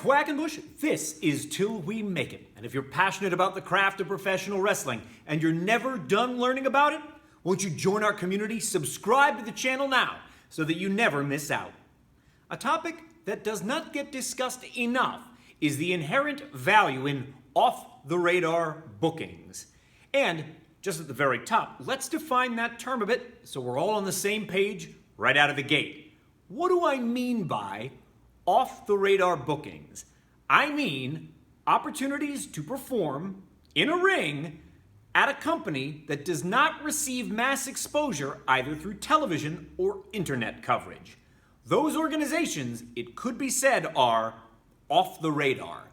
Quackenbush. This is Till We Make It. And if you're passionate about the craft of professional wrestling and you're never done learning about it, won't you join our community? Subscribe to the channel now so that you never miss out. A topic that does not get discussed enough is the inherent value in off-the-radar bookings. And just at the very top, let's define that term a bit so we're all on the same page right out of the gate. What do I mean by off-the-radar bookings? I mean opportunities to perform in a ring at a company that does not receive mass exposure either through television or internet coverage. Those organizations, it could be said, are off the radar.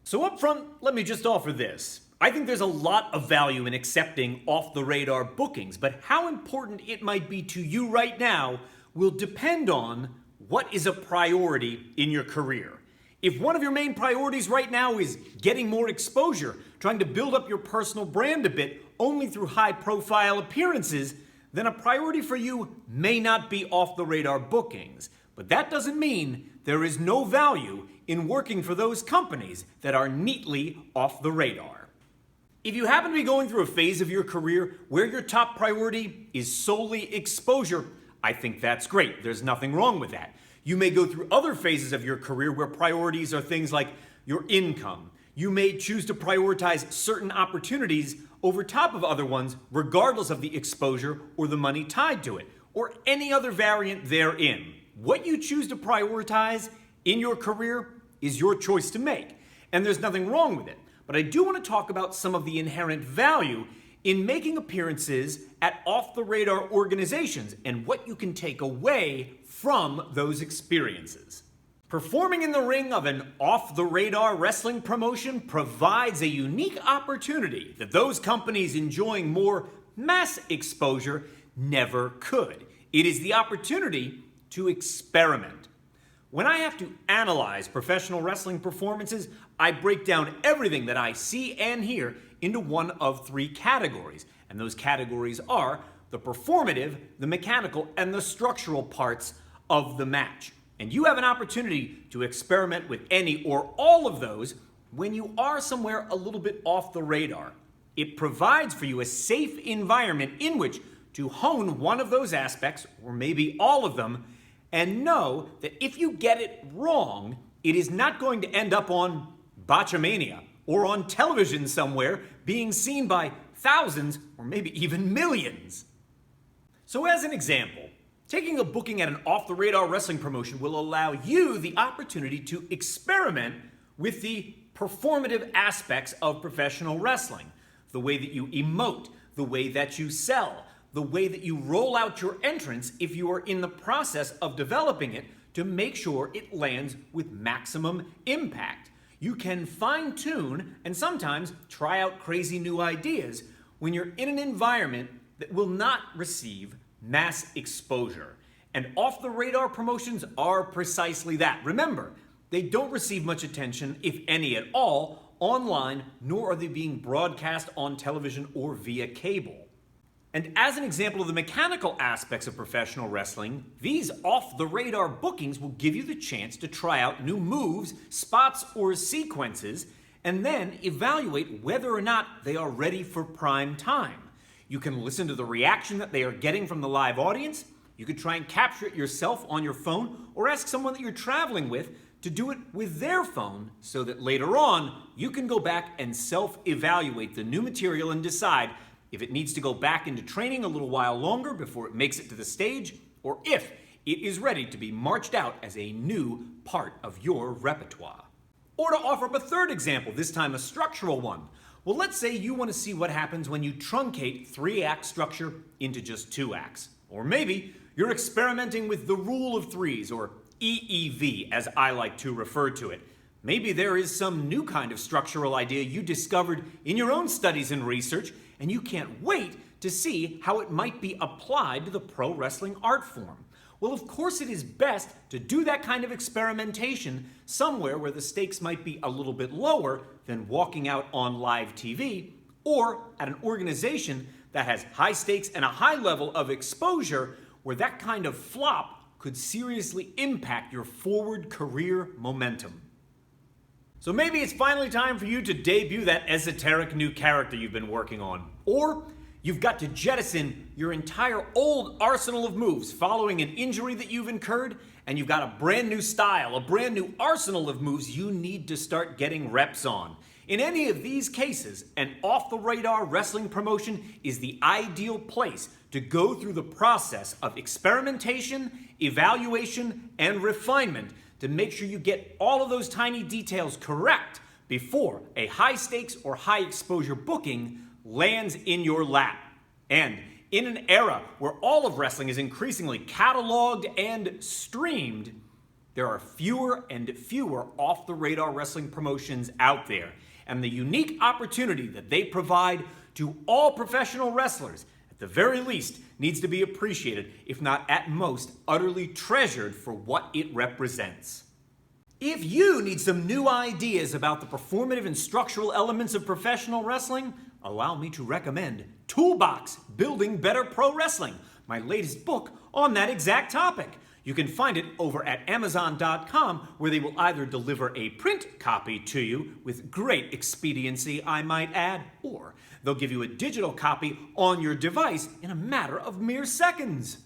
So up front, let me just offer this. I think there's a lot of value in accepting off-the-radar bookings, but how important it might be to you right now will depend on what is a priority in your career. If one of your main priorities right now is getting more exposure, trying to build up your personal brand a bit only through high-profile appearances, then a priority for you may not be off-the-radar bookings. But that doesn't mean there is no value in working for those companies that are neatly off the radar. If you happen to be going through a phase of your career where your top priority is solely exposure, I think that's great. There's nothing wrong with that. You may go through other phases of your career where priorities are things like your income. You may choose to prioritize certain opportunities over top of other ones, regardless of the exposure or the money tied to it, or any other variant therein. What you choose to prioritize in your career is your choice to make, and there's nothing wrong with it. But I do want to talk about some of the inherent value in making appearances at off-the-radar organizations and what you can take away from those experiences. Performing in the ring of an off-the-radar wrestling promotion provides a unique opportunity that those companies enjoying more mass exposure never could. It is the opportunity to experiment. When I have to analyze professional wrestling performances, I break down everything that I see and hear into one of three categories. And those categories are the performative, the mechanical, and the structural parts of the match. And you have an opportunity to experiment with any or all of those when you are somewhere a little bit off the radar. It provides for you a safe environment in which to hone one of those aspects, or maybe all of them, and know that if you get it wrong, it is not going to end up on Botchamania or on television somewhere being seen by thousands or maybe even millions. So as an example, taking a booking at an off-the-radar wrestling promotion will allow you the opportunity to experiment with the performative aspects of professional wrestling. The way that you emote, the way that you sell, the way that you roll out your entrance if you are in the process of developing it to make sure it lands with maximum impact. You can fine-tune and sometimes try out crazy new ideas when you're in an environment that will not receive mass exposure. And off-the-radar promotions are precisely that. Remember, they don't receive much attention, if any at all, online, nor are they being broadcast on television or via cable. And as an example of the mechanical aspects of professional wrestling, these off-the-radar bookings will give you the chance to try out new moves, spots, or sequences, and then evaluate whether or not they are ready for prime time. You can listen to the reaction that they are getting from the live audience. You could try and capture it yourself on your phone, or ask someone that you're traveling with to do it with their phone so that later on you can go back and self-evaluate the new material and decide if it needs to go back into training a little while longer before it makes it to the stage, or if it is ready to be marched out as a new part of your repertoire. Or to offer up a third example, this time a structural one. Well, let's say you want to see what happens when you truncate 3-act structure into just 2 acts. Or maybe you're experimenting with the rule of threes, or EEV, as I like to refer to it. Maybe there is some new kind of structural idea you discovered in your own studies and research, and you can't wait to see how it might be applied to the pro wrestling art form. Well, of course it is best to do that kind of experimentation somewhere where the stakes might be a little bit lower than walking out on live TV, or at an organization that has high stakes and a high level of exposure where that kind of flop could seriously impact your forward career momentum. So maybe it's finally time for you to debut that esoteric new character you've been working on. Or you've got to jettison your entire old arsenal of moves following an injury that you've incurred, and you've got a brand new style, a brand new arsenal of moves you need to start getting reps on. In any of these cases, an off-the-radar wrestling promotion is the ideal place to go through the process of experimentation, evaluation, and refinement to make sure you get all of those tiny details correct before a high-stakes or high-exposure booking lands in your lap. And in an era where all of wrestling is increasingly cataloged and streamed, there are fewer and fewer off-the-radar wrestling promotions out there. And the unique opportunity that they provide to all professional wrestlers, at the very least, needs to be appreciated, if not at most, utterly treasured for what it represents. If you need some new ideas about the performative and structural elements of professional wrestling, allow me to recommend Toolbox Building Better Pro Wrestling, my latest book on that exact topic. You can find it over at Amazon.com, where they will either deliver a print copy to you with great expediency, I might add, or they'll give you a digital copy on your device in a matter of mere seconds.